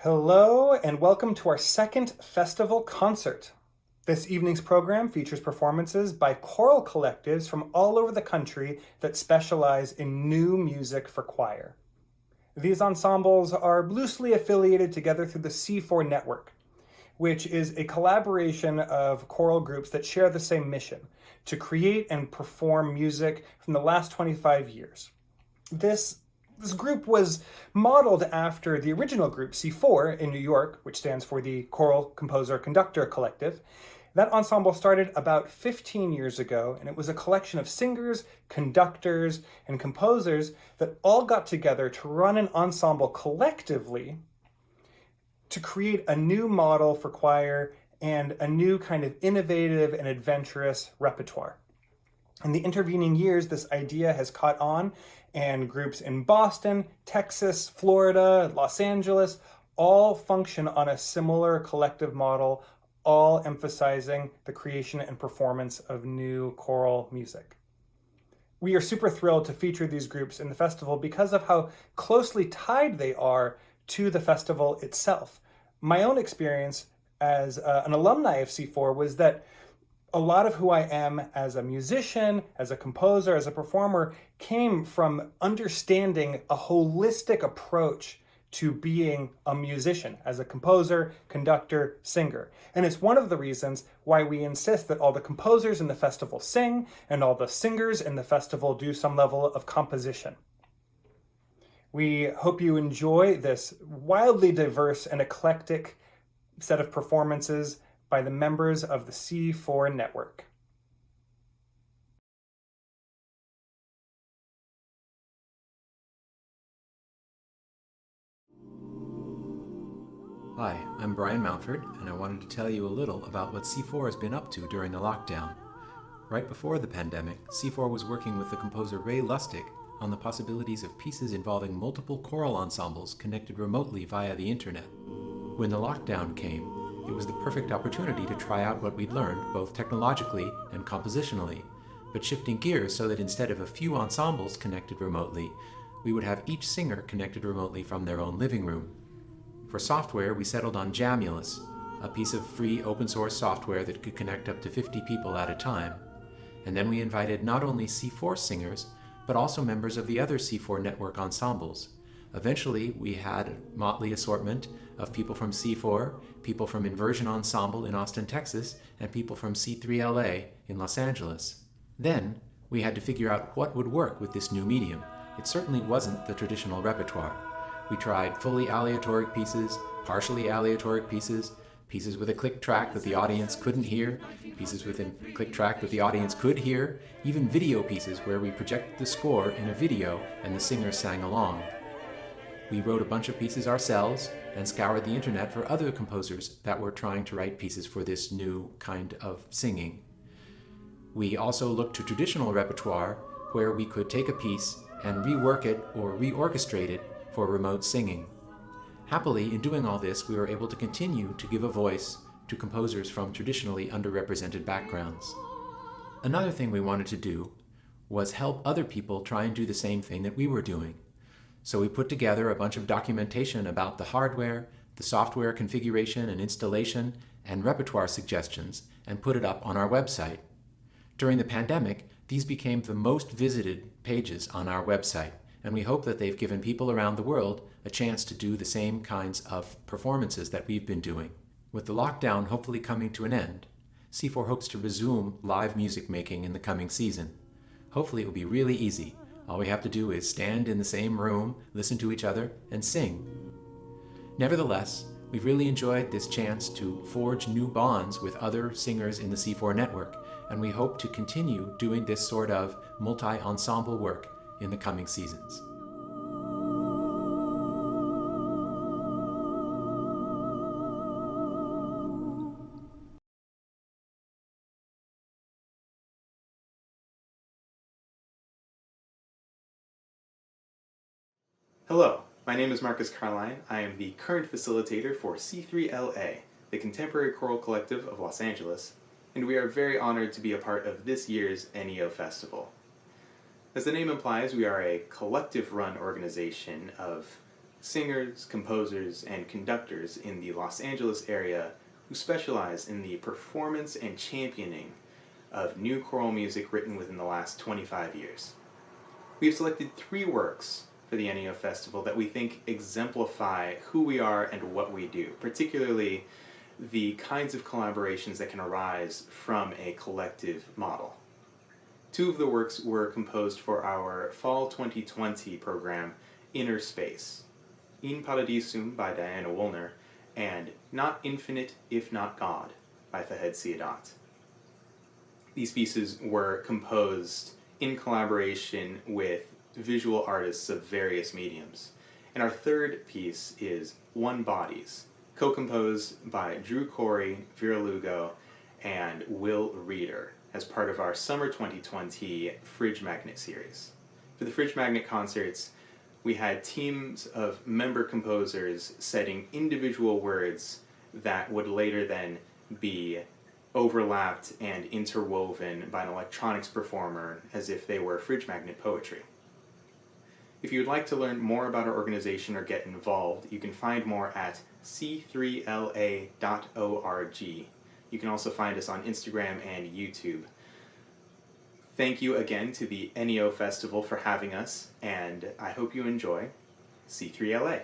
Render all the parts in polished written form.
Hello and welcome to our second festival concert. This evening's program features performances by choral collectives from all over the country that specialize in new music for choir. These ensembles are loosely affiliated together through the C4 network, which is a collaboration of choral groups that share the same mission, to create and perform music from the last 25 years. This group was modeled after the original group, C4, in New York, which stands for the Choral Composer Conductor Collective. That ensemble started about 15 years ago, and it was a collection of singers, conductors, and composers that all got together to run an ensemble collectively to create a new model for choir and a new kind of innovative and adventurous repertoire. In the intervening years, this idea has caught on, and groups in Boston, Texas, Florida, Los Angeles all function on a similar collective model, all emphasizing the creation and performance of new choral music. We are super thrilled to feature these groups in the festival because of how closely tied they are to the festival itself. My own experience as an alumni of C4 was that a lot of who I am as a musician, as a composer, as a performer, came from understanding a holistic approach to being a musician, as a composer, conductor, singer. And it's one of the reasons why we insist that all the composers in the festival sing and all the singers in the festival do some level of composition. We hope you enjoy this wildly diverse and eclectic set of performances by the members of the C4 network. Hi, I'm Brian Mountford, and I wanted to tell you a little about what C4 has been up to during the lockdown. Right before the pandemic, C4 was working with the composer Ray Lustig on the possibilities of pieces involving multiple choral ensembles connected remotely via the internet. When the lockdown came, it was the perfect opportunity to try out what we'd learned, both technologically and compositionally, but shifting gears so that instead of a few ensembles connected remotely, we would have each singer connected remotely from their own living room. For software, we settled on Jamulus, a piece of free open source software that could connect up to 50 people at a time. And then we invited not only C4 singers, but also members of the other C4 network ensembles. Eventually, we had a motley assortment of people from C4, people from Inversion Ensemble in Austin, Texas, and people from C3LA in Los Angeles. Then, we had to figure out what would work with this new medium. It certainly wasn't the traditional repertoire. We tried fully aleatoric pieces, partially aleatoric pieces, pieces with a click track that the audience couldn't hear, pieces with a click track that the audience could hear, even video pieces where we projected the score in a video and the singers sang along. We wrote a bunch of pieces ourselves and scoured the internet for other composers that were trying to write pieces for this new kind of singing. We also looked to traditional repertoire where we could take a piece and rework it or reorchestrate it for remote singing. Happily, in doing all this, we were able to continue to give a voice to composers from traditionally underrepresented backgrounds. Another thing we wanted to do was help other people try and do the same thing that we were doing. So we put together a bunch of documentation about the hardware, the software configuration and installation, and repertoire suggestions, and put it up on our website. During the pandemic, these became the most visited pages on our website, and we hope that they've given people around the world a chance to do the same kinds of performances that we've been doing. With the lockdown hopefully coming to an end, C4 hopes to resume live music making in the coming season. Hopefully it will be really easy. All we have to do is stand in the same room, listen to each other, and sing. Nevertheless, we've really enjoyed this chance to forge new bonds with other singers in the C4 network, and we hope to continue doing this sort of multi-ensemble work in the coming seasons. Hello, my name is Marcus Carline. I am the current facilitator for C3LA, the Contemporary Choral Collective of Los Angeles, and we are very honored to be a part of this year's N.E.O Festival. As the name implies, we are a collective-run organization of singers, composers, and conductors in the Los Angeles area who specialize in the performance and championing of new choral music written within the last 25 years. We have selected 3 works for the N.E.O Festival that we think exemplify who we are and what we do, particularly the kinds of collaborations that can arise from a collective model. 2 of the works were composed for our Fall 2020 program, Inner Space, In Paradisum by Diana Woolner, and Not Infinite If Not God by Fahad Siadat. These pieces were composed in collaboration with visual artists of various mediums. And our 3rd piece is One Bodies, co-composed by Drew Corey, Vera Lugo, and Will Reeder as part of our Summer 2020 Fridge Magnet series. For the Fridge Magnet concerts, we had teams of member composers setting individual words that would later then be overlapped and interwoven by an electronics performer as if they were Fridge Magnet poetry. If you would like to learn more about our organization or get involved, you can find more at c3la.org. You can also find us on Instagram and YouTube. Thank you again to the N.E.O Festival for having us, and I hope you enjoy C3LA.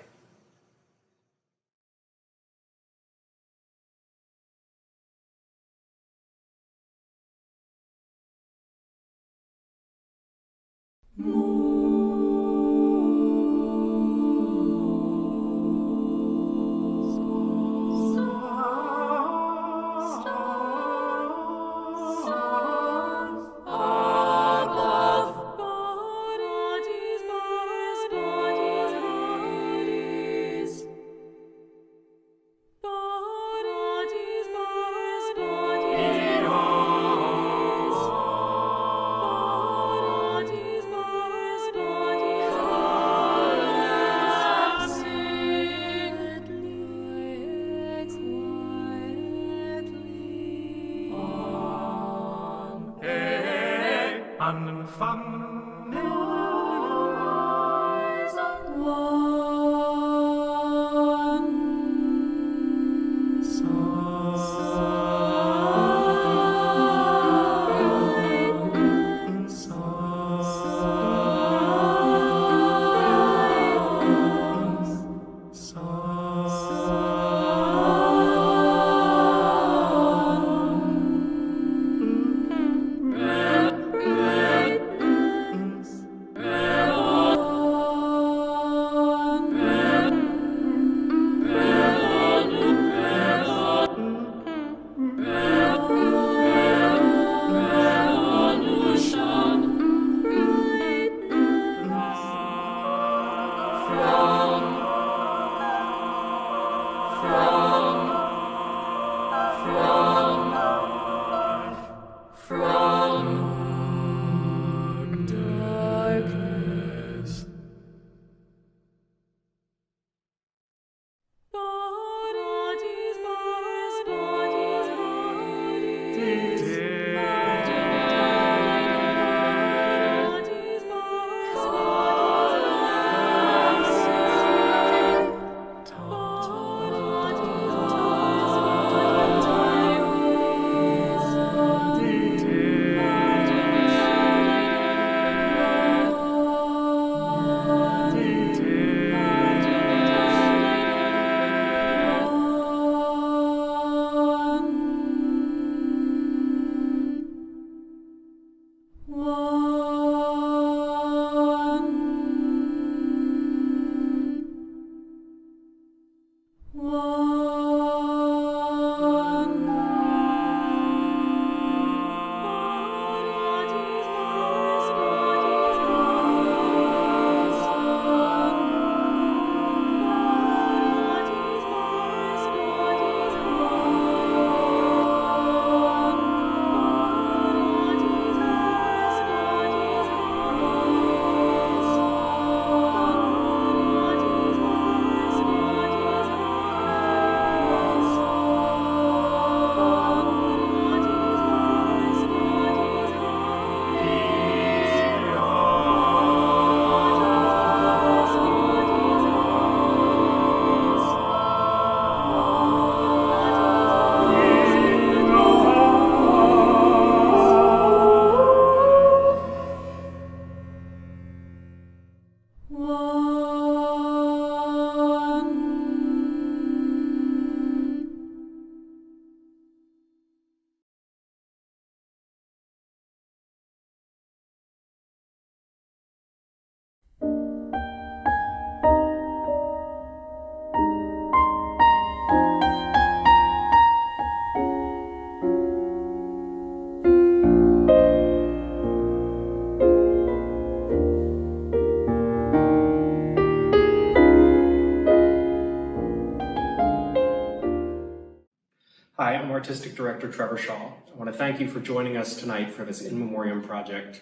Hi, I'm Artistic Director Trevor Shaw. I want to thank you for joining us tonight for this In Memoriam project.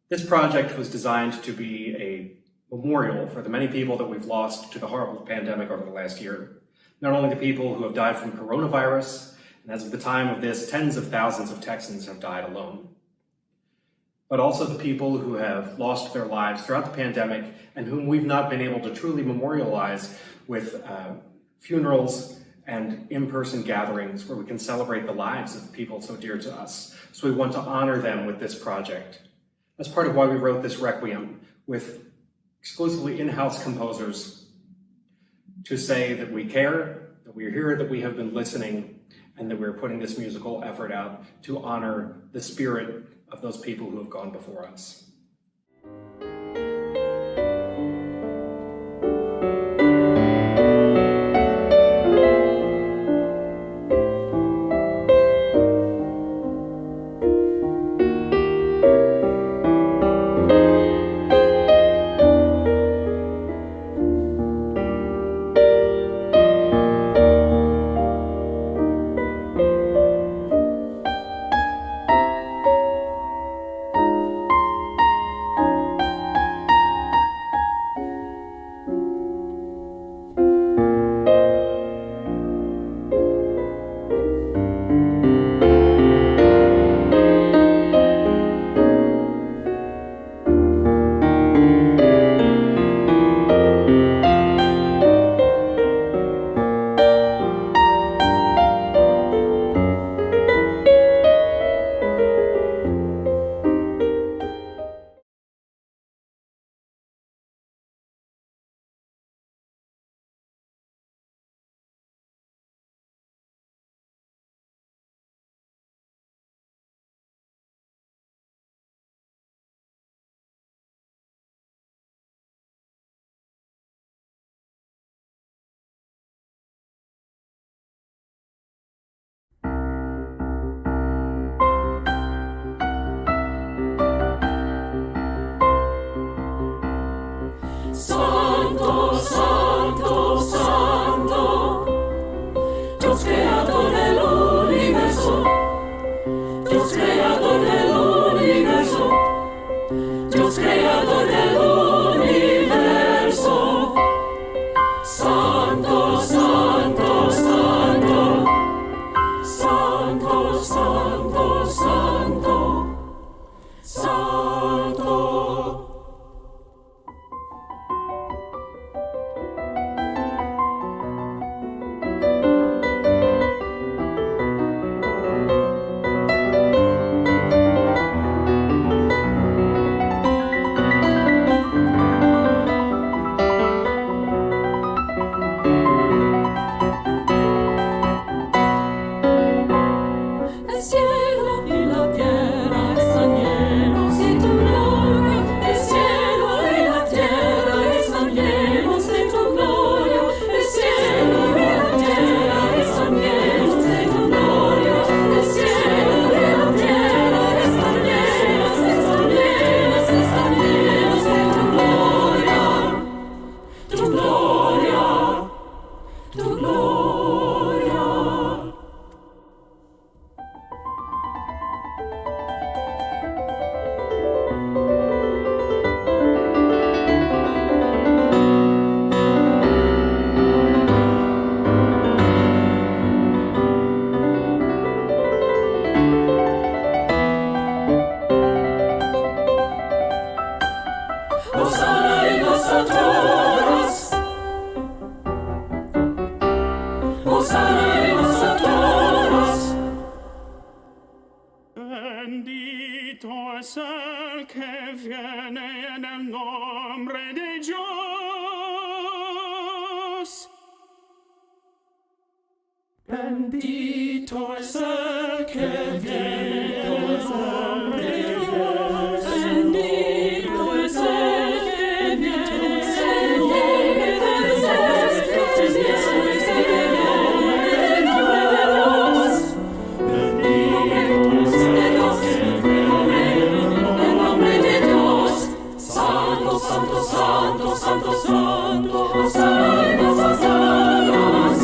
This project was designed to be a memorial for the many people that we've lost to the horrible pandemic over the last year. Not only the people who have died from coronavirus, and as of the time of this, tens of thousands of Texans have died alone, but also the people who have lost their lives throughout the pandemic and whom we've not been able to truly memorialize with funerals and in-person gatherings where we can celebrate the lives of the people so dear to us. So we want to honor them with this project. That's part of why we wrote this Requiem with exclusively in-house composers to say that we care, that we're here, that we have been listening, and that we're putting this musical effort out to honor the spirit of those people who have gone before us. Santo, Santo, Santo, Dios creador del universo, Dios creador del universo, Dios creador del universo. Santo, Santo, Santo, Santo, Santo, Santo, Santo. El cielo y la tierra están llenos de tu gloria. El cielo y la tierra están llenos de tu gloria. El cielo y la tierra están llenos de tu gloria. El cielo y la tierra están llenos de tu gloria. Tu gloria, tu gloria. Hosanna en los alturas. Hosanna en los alturas. Bendito es el que viene en el nombre de Dios. Bendito es el que viene en el nombre de Dios. Bendito es el que viene en el nombre de Dios. Santo, Santo, Santo, Santo, Santo, Hosanna en las alturas.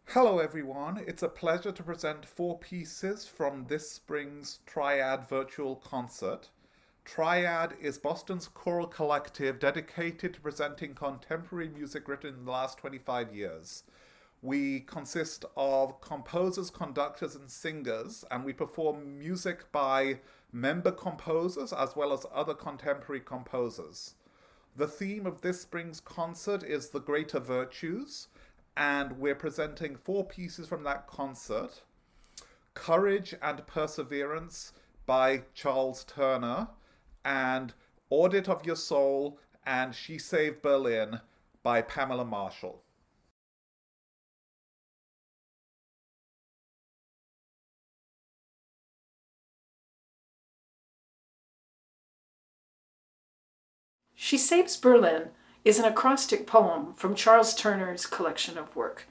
Hello everyone, it's a pleasure to present 4 pieces from this spring's Triad virtual concert. Triad is Boston's choral collective dedicated to presenting contemporary music written in the last 25 years. We consist of composers, conductors, and singers, and we perform music by member composers as well as other contemporary composers. The theme of this spring's concert is the greater virtues, and we're presenting 4 pieces from that concert. Courage and Perseverance by Charles Turner, and Audit of Your Soul and She Saved Berlin by Pamela Marshall. She Saves Berlin is an acrostic poem from Charles Turner's collection of work.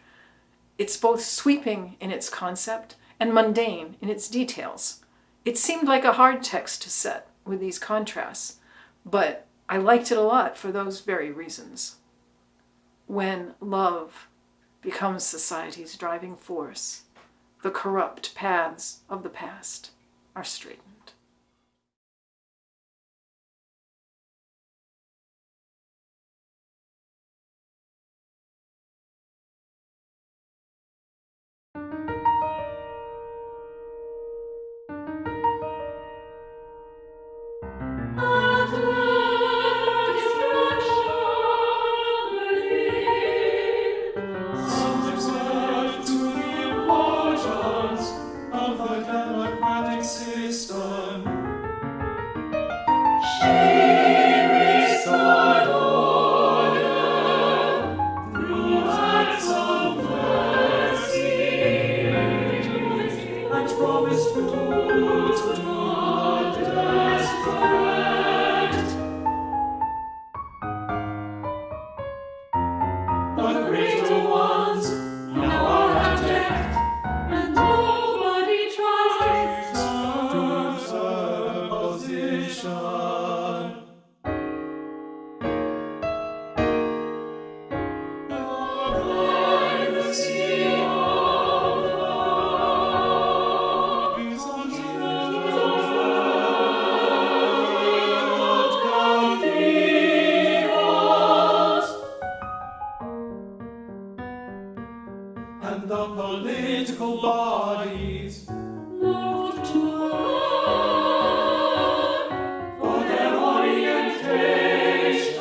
It's both sweeping in its concept and mundane in its details. It seemed like a hard text to set with these contrasts, but I liked it a lot for those very reasons. When love becomes society's driving force, the corrupt paths of the past are straightened. And the political bodies look to her for their orientation.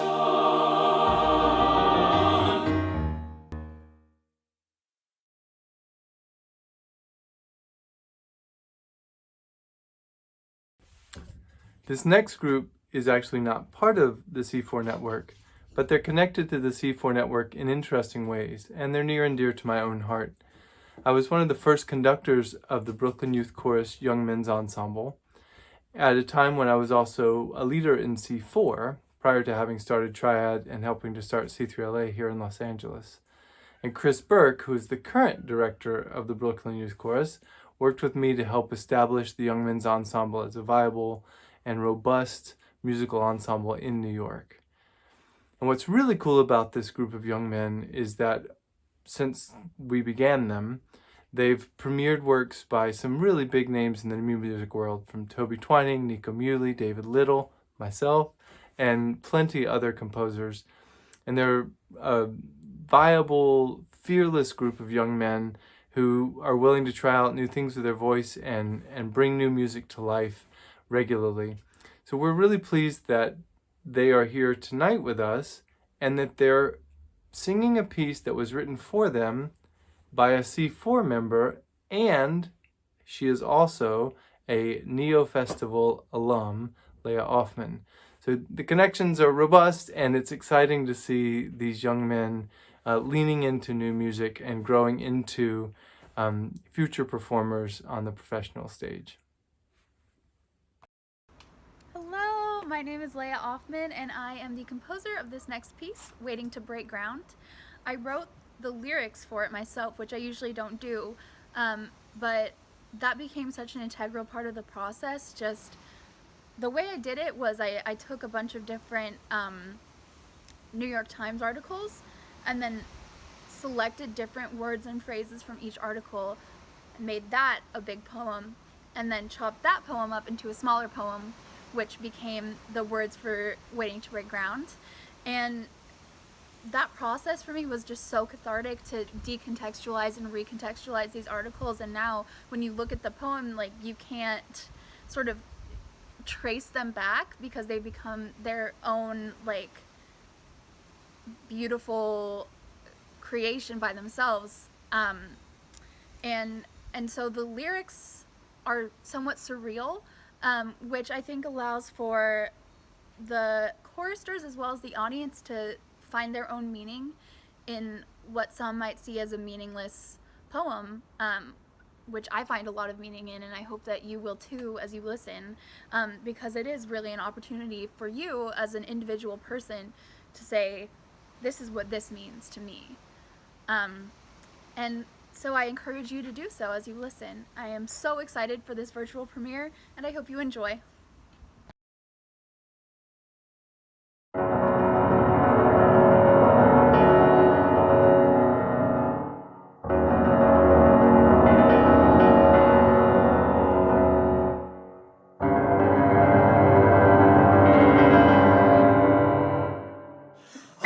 This next group is actually not part of the C4 network, but they're connected to the C4 network in interesting ways, and they're near and dear to my own heart. I was one of the first conductors of the Brooklyn Youth Chorus Young Men's Ensemble at a time when I was also a leader in C4, prior to having started Triad and helping to start C3LA here in Los Angeles. And Chris Burke, who is the current director of the Brooklyn Youth Chorus, worked with me to help establish the Young Men's Ensemble as a viable and robust musical ensemble in New York. And what's really cool about this group of young men is that since we began them, they've premiered works by some really big names in the new music world, from Toby Twining, Nico Muhly, David Little, myself, and plenty other composers. And they're a viable, fearless group of young men who are willing to try out new things with their voice and bring new music to life regularly. So we're really pleased that they are here tonight with us and that they're singing a piece that was written for them by a C4 member, and she is also a N.E.O Festival alum, Leah Offman. So the connections are robust, and it's exciting to see these young men leaning into new music and growing into future performers on the professional stage. Hello, my name is Leah Offman, and I am the composer of this next piece, Waiting to Break Ground. I wrote the lyrics for it myself, which I usually don't do, but that became such an integral part of the process. Just the way I did it was I took a bunch of different New York Times articles and then selected different words and phrases from each article and made that a big poem, and then chopped that poem up into a smaller poem, which became the words for Waiting to Break Ground. And that process for me was just so cathartic to decontextualize and recontextualize these articles. And now when you look at the poem, like, you can't sort of trace them back because they become their own, like, beautiful creation by themselves. And so the lyrics are somewhat surreal, which I think allows for the choristers as well as the audience to find their own meaning in what some might see as a meaningless poem, which I find a lot of meaning in, and I hope that you will too as you listen, because it is really an opportunity for you as an individual person to say, this is what this means to me. And so I encourage you to do so as you listen. I am so excited for this virtual premiere, and I hope you enjoy.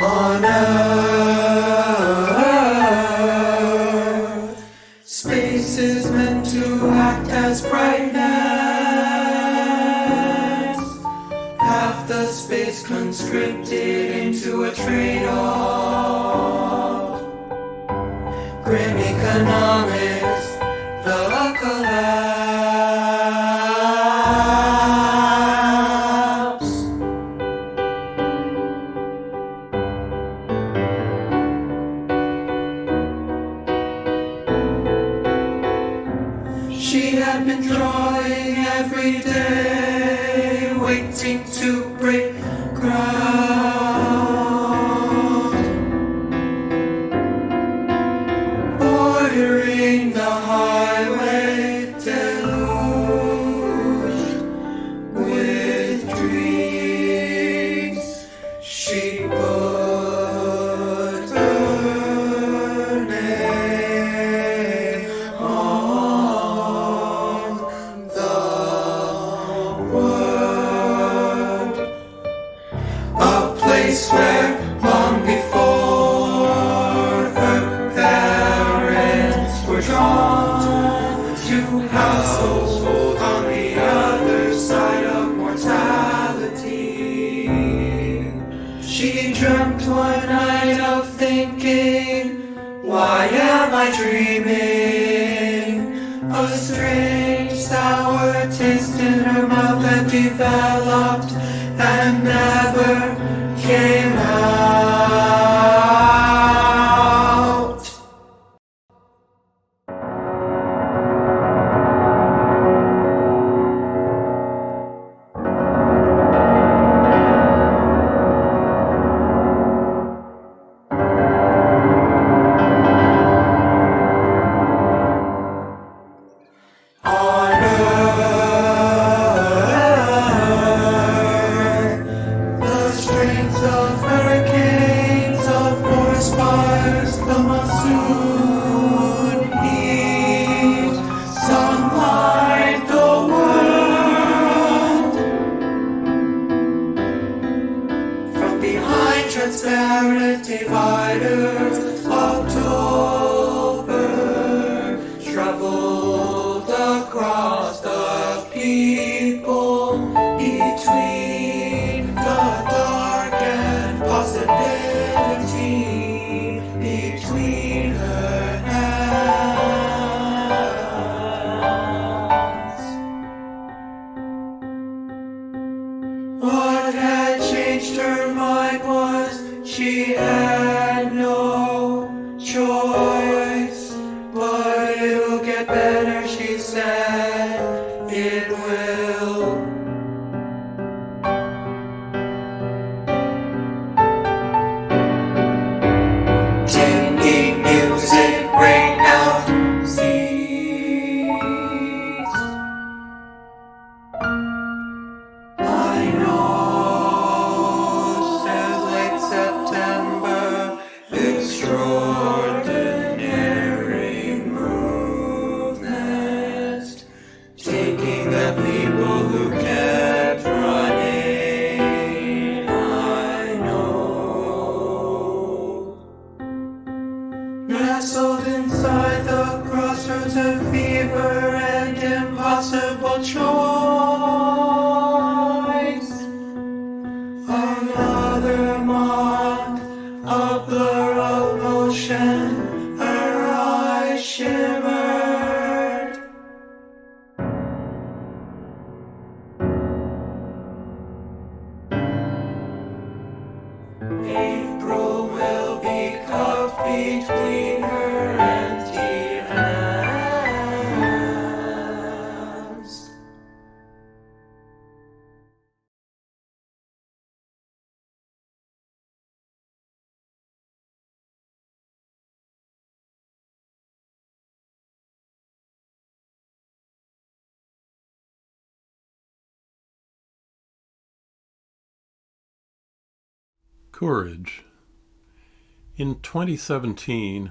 On Earth, space is meant to act as brightness. Half the space conscripted into a trade-off. Grim economics, the collapse. She had been drawing every day, waiting to break ground, bordering the highway, deluged with dreams. She put her name on the world, a place where long before her parents were drawn to household on the other side of mortality. She dreamt one night of thinking, why am I dreaming? A strange sour taste in her mouth had developed and never came out. On Earth, the strength of hurricanes, of forest fires, the monsoon heat, sunlight, the world. From behind transparent dividers, October traveled across the people, between the dark and possibility, between her hands. What had changed her mind was she had no choice, but it'll get better, she said, it will. Tinny music rang out, cease. I know, says late September, clouds of fever and impossible choice. Another moth, a blur of motion, her eyes shimmered. April will be cupped between her empty hands. Courage. In 2017,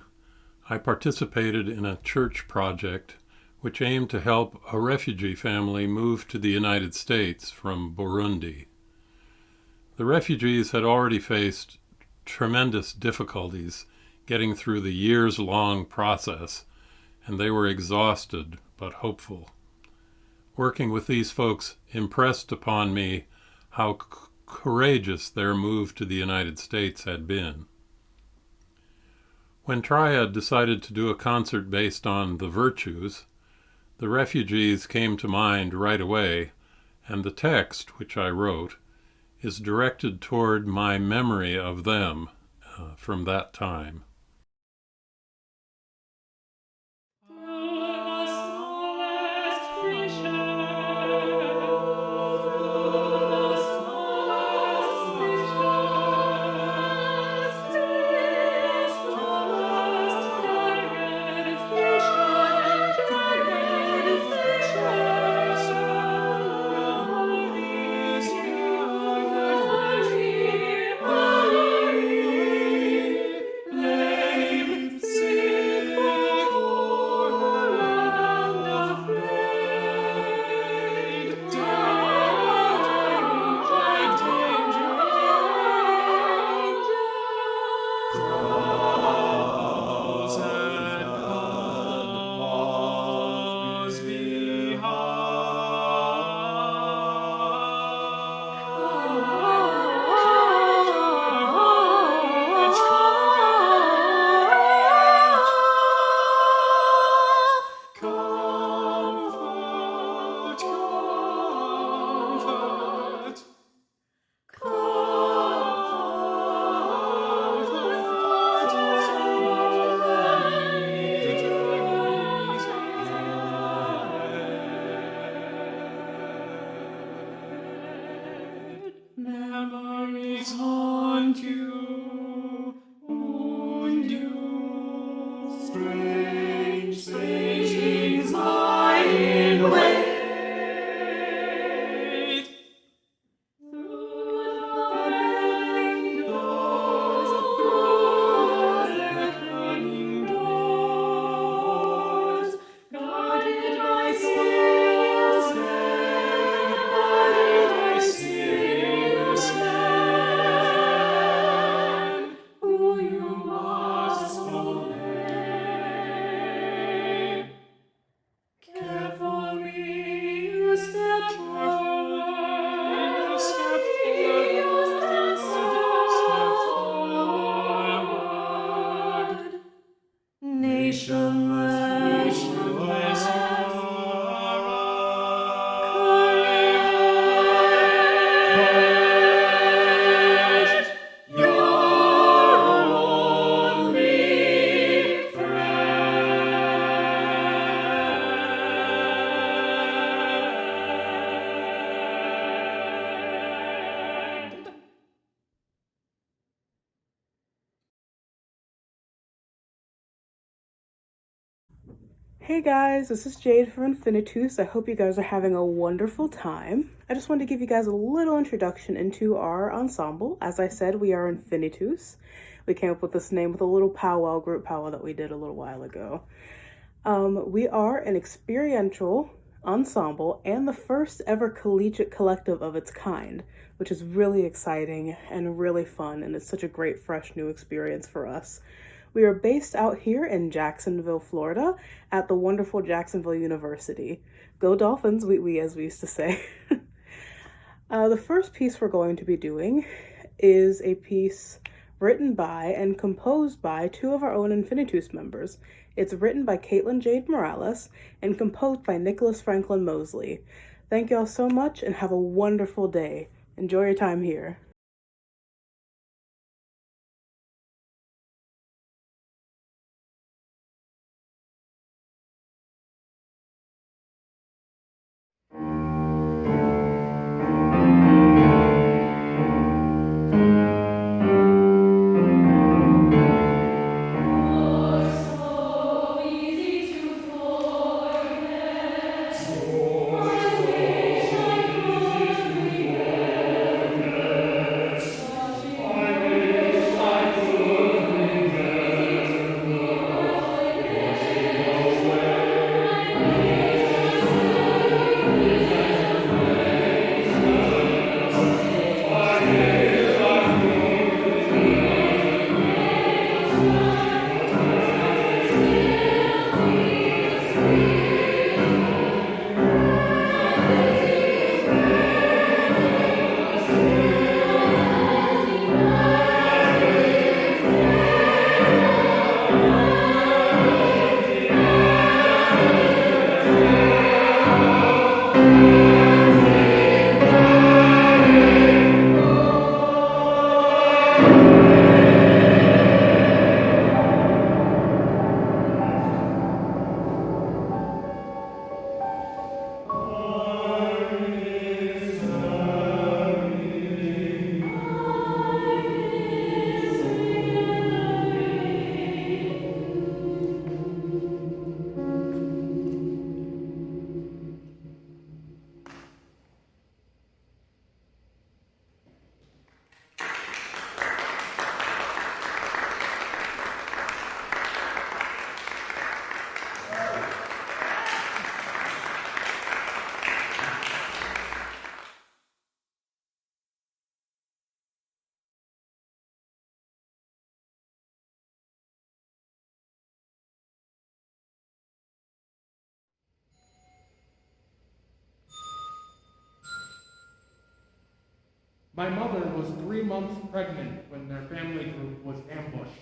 I participated in a church project which aimed to help a refugee family move to the United States from Burundi. The refugees had already faced tremendous difficulties getting through the years-long process, and they were exhausted but hopeful. Working with these folks impressed upon me how courageous their move to the United States had been. When Triad decided to do a concert based on the virtues, the refugees came to mind right away, and the text, which I wrote, is directed toward my memory of them from that time. Memories haunt you, wound you. Strange, strange things lie in wait. Through the windows, through the cunning doors, guarded by sails dead, guarded by sails dead, who you must obey. Carefully you step forward, you step forward. Nationless, nationless, courage, your only friend. Hey guys, this is Jade from Infinitus. I hope you guys are having a wonderful time. I just wanted to give you guys a little introduction into our ensemble. As I said, we are Infinitus. We came up with this name with a little powwow, group powwow that we did a little while ago. We are an experiential ensemble and the first ever collegiate collective of its kind, which is really exciting and really fun, and it's such a great, fresh, new experience for us. We are based out here in Jacksonville, Florida, at the wonderful Jacksonville University. Go Dolphins, we as we used to say. The first piece we're going to be doing is a piece written by and composed by two of our own Infinitus members. It's written by Caitlin Jade Morales and composed by Nicholas Franklin Mosley. Thank y'all so much and have a wonderful day. Enjoy your time here. My mother was 3 months pregnant when their family group was ambushed.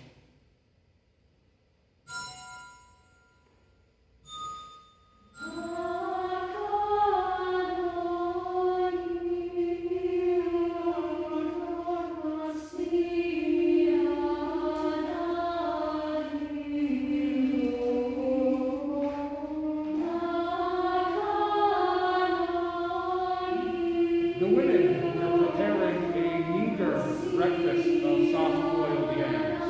The women were preparing a meager breakfast of soft-boiled yams.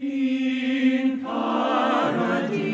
in paradisum.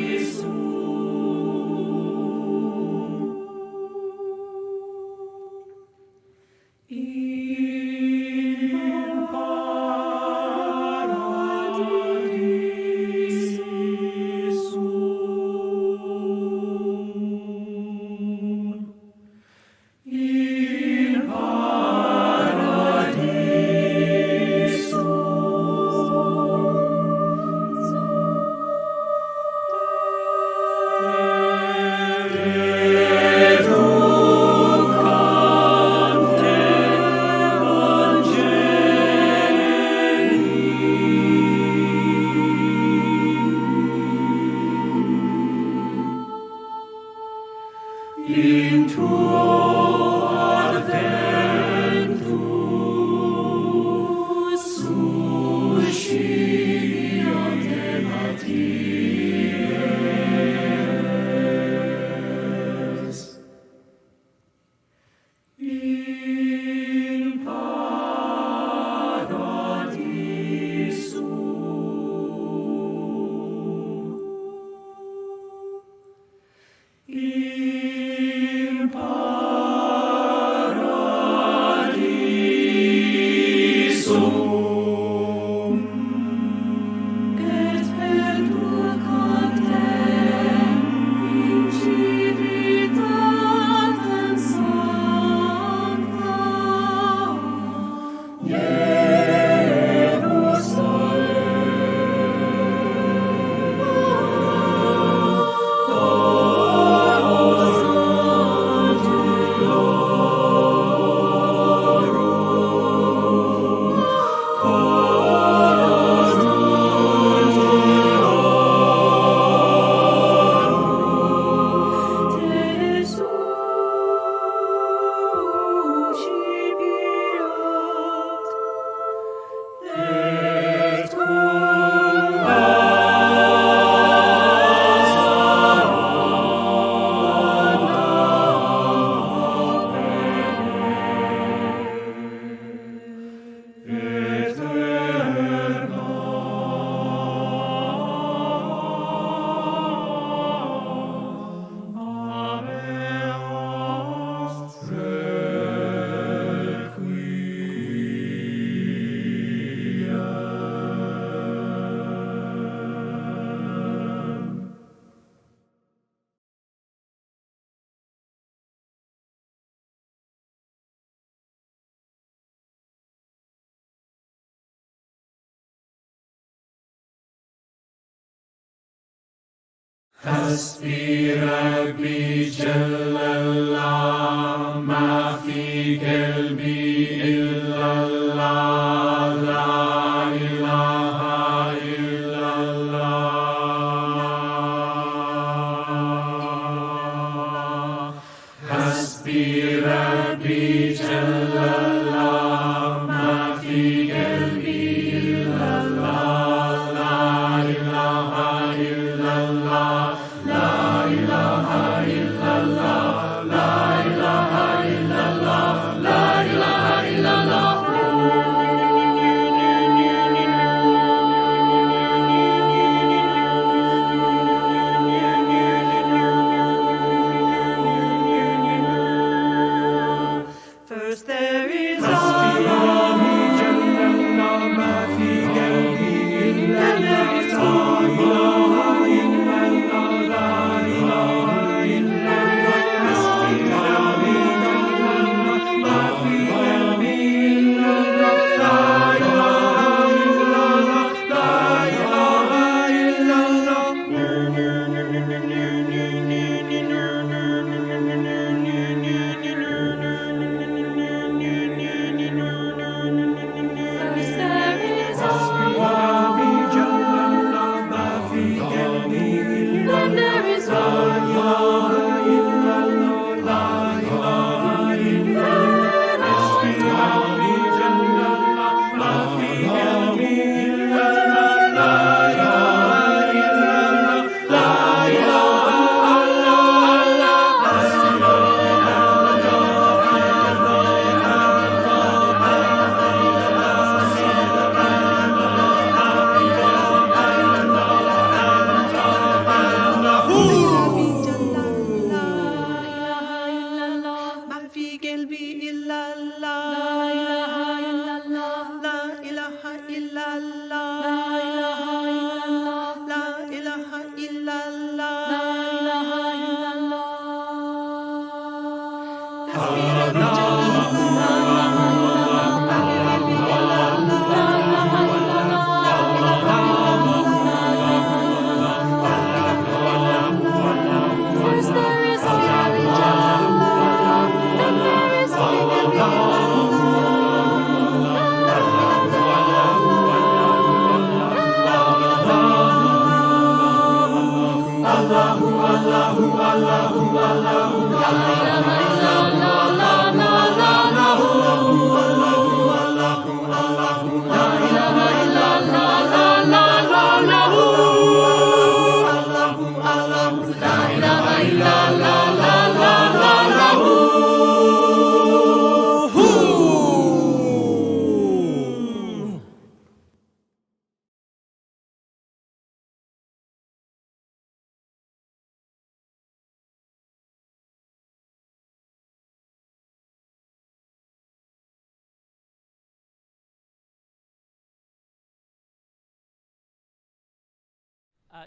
أسبيرك بجل الله ما في قلبي إلا الله لا إله إلا الله حسبي ربي جل الله ما في قلبي إلا الله لا إله إلا الله لا إله إلا الله لا إله إلا الله لا إله إلا الله First there is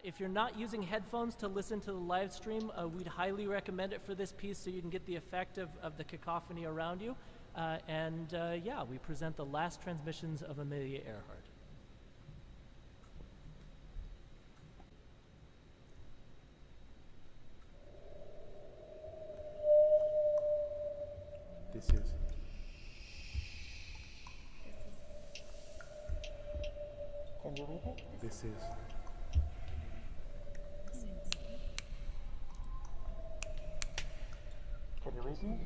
If you're not using headphones to listen to the live stream, we'd highly recommend it for this piece so you can get the effect of the cacophony around you. Yeah, we present the last transmissions of Amelia Earhart. This is. This is. Can you read me?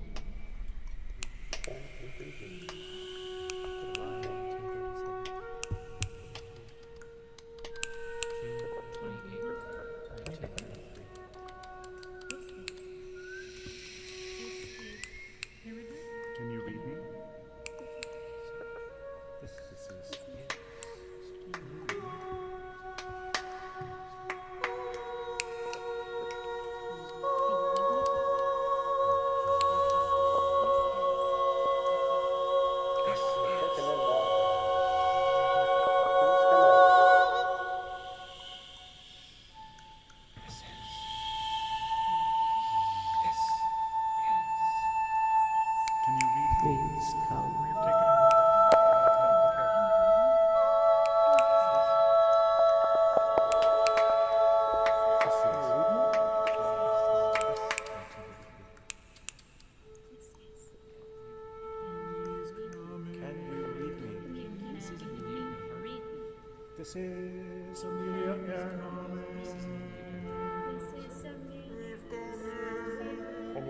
Can you read me? This is. This is Amelia Earhart. Can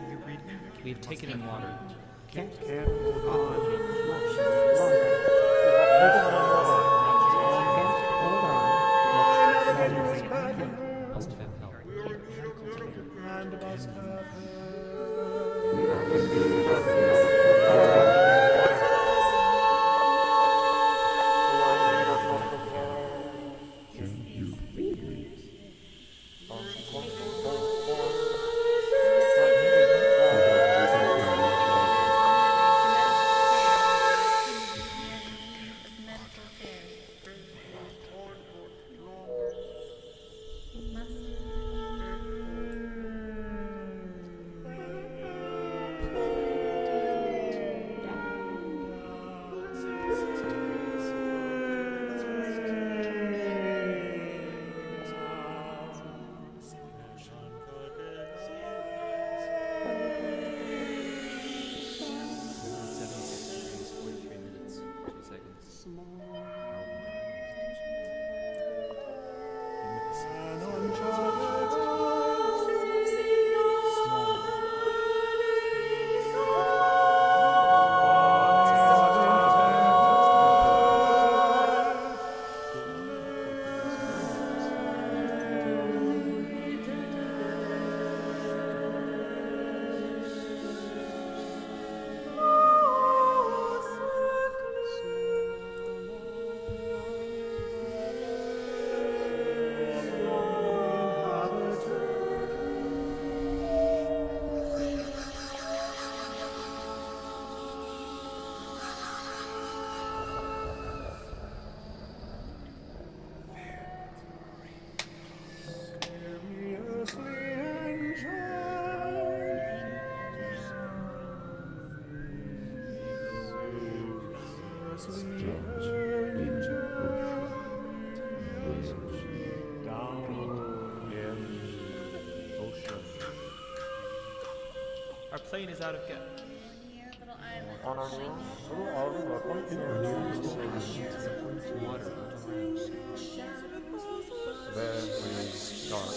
you read me? We've taken in water. Can't hold on. Must have help. And must have plane is out of gas. On our new little island, our point zero. Water. Very dark.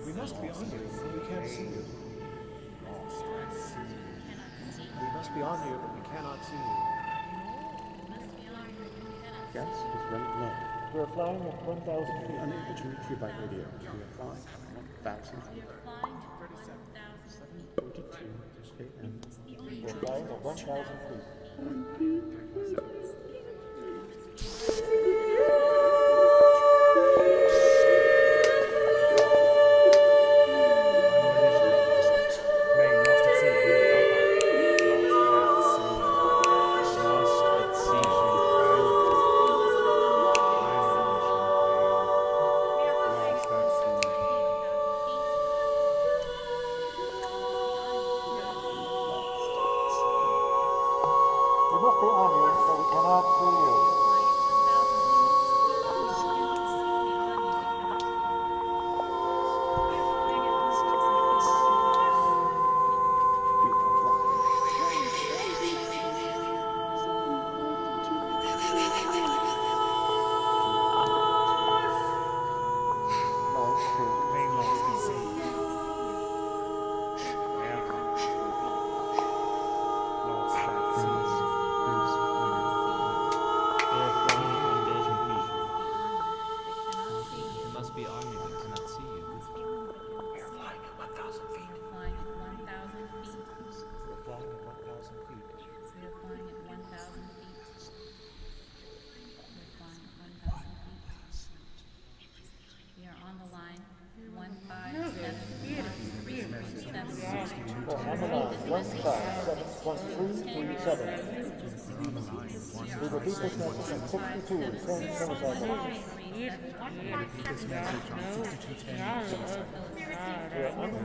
We must be on you, but we can't see you. We must be on you, but we cannot see you. Yes, it's very low. We're flying at 1,000 feet. Unable to reach you by radio. We are flying 1,000 feet. 42 AM. We're flying at 1,000 feet. We repeat this message on 62 kilocycles.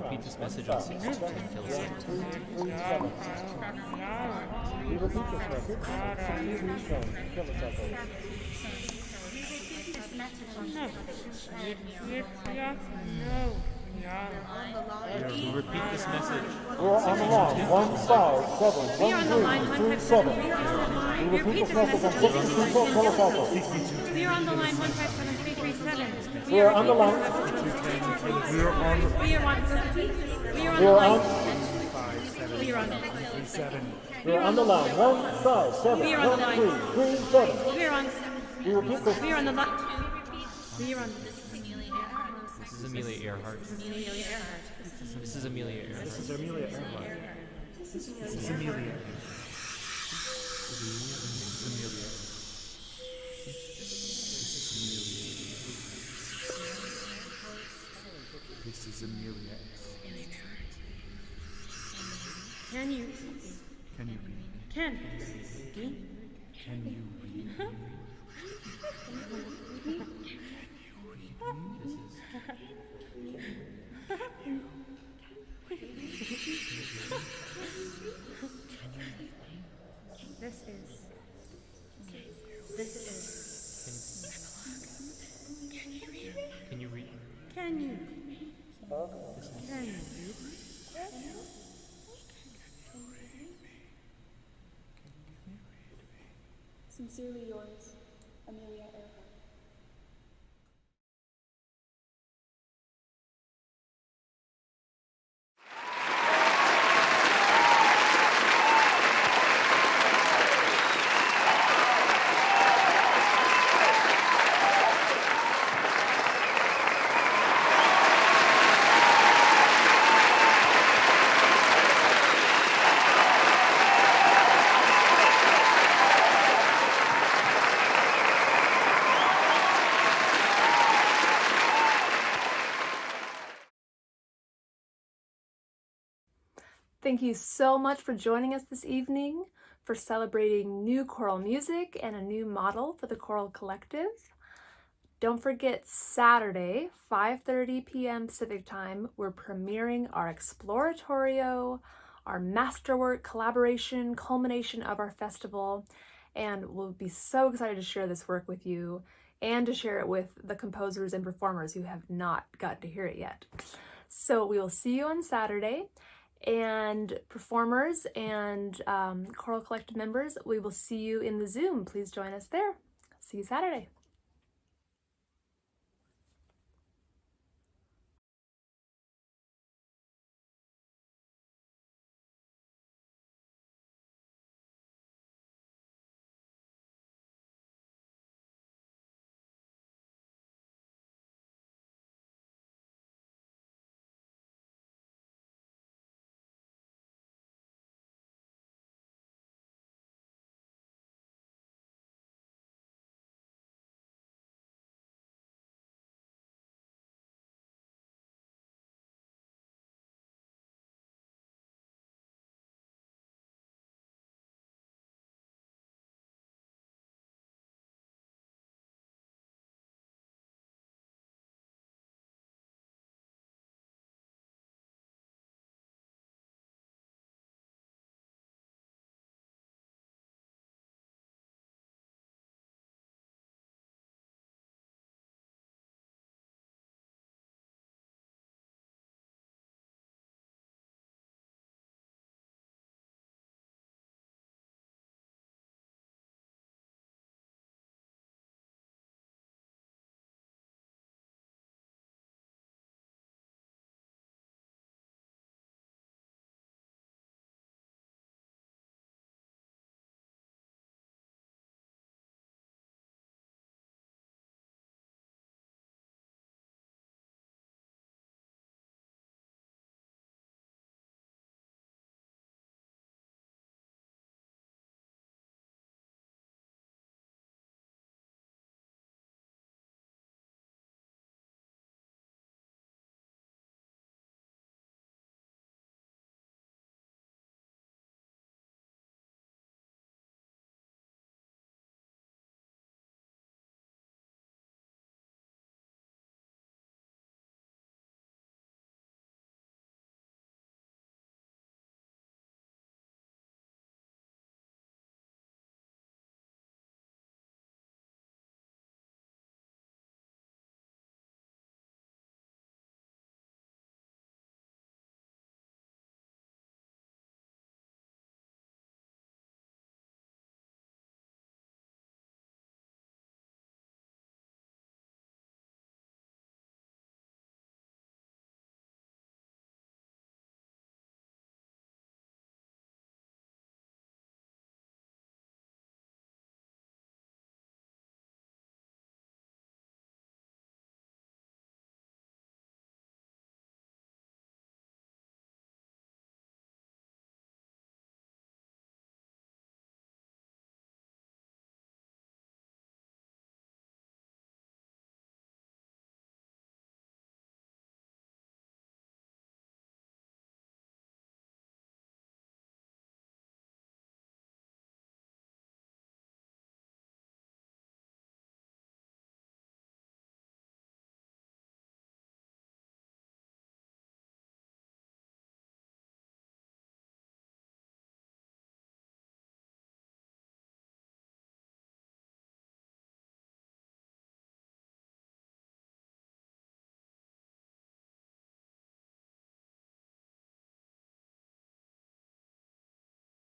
Repeat this message on 62 kilocycles. We repeat this message on 62 kilocycles. We repeat this message. We're on the line 1571337. We repeat this message on 62 kilocycles. We are on the line 157337. We are on the line. We are on. We are on. We are on. We are on. We are on. We are on the line 1571337. We are on. We repeat this. We are on the line. We are on. This is Amelia Earhart. Amelia Earhart. This is Amelia Earhart. This is Amelia Earhart. This is Amelia. This is Amelia. Can you? Can you read? Can you read? This is. Can you read? Can you? Can you? Sincerely yours, Amelia Earhart. Thank you so much for joining us this evening for celebrating new choral music and a new model for the Choral Collective. Don't forget Saturday, 5:30 p.m. Pacific Time, we're premiering our Exploratorio, our masterwork collaboration culmination of our festival, and we'll be so excited to share this work with you and to share it with the composers and performers who have not got to hear it yet. So we will see you on Saturday, and performers and Choral Collective members, we will see you in the Zoom. Please join us there. See you Saturday.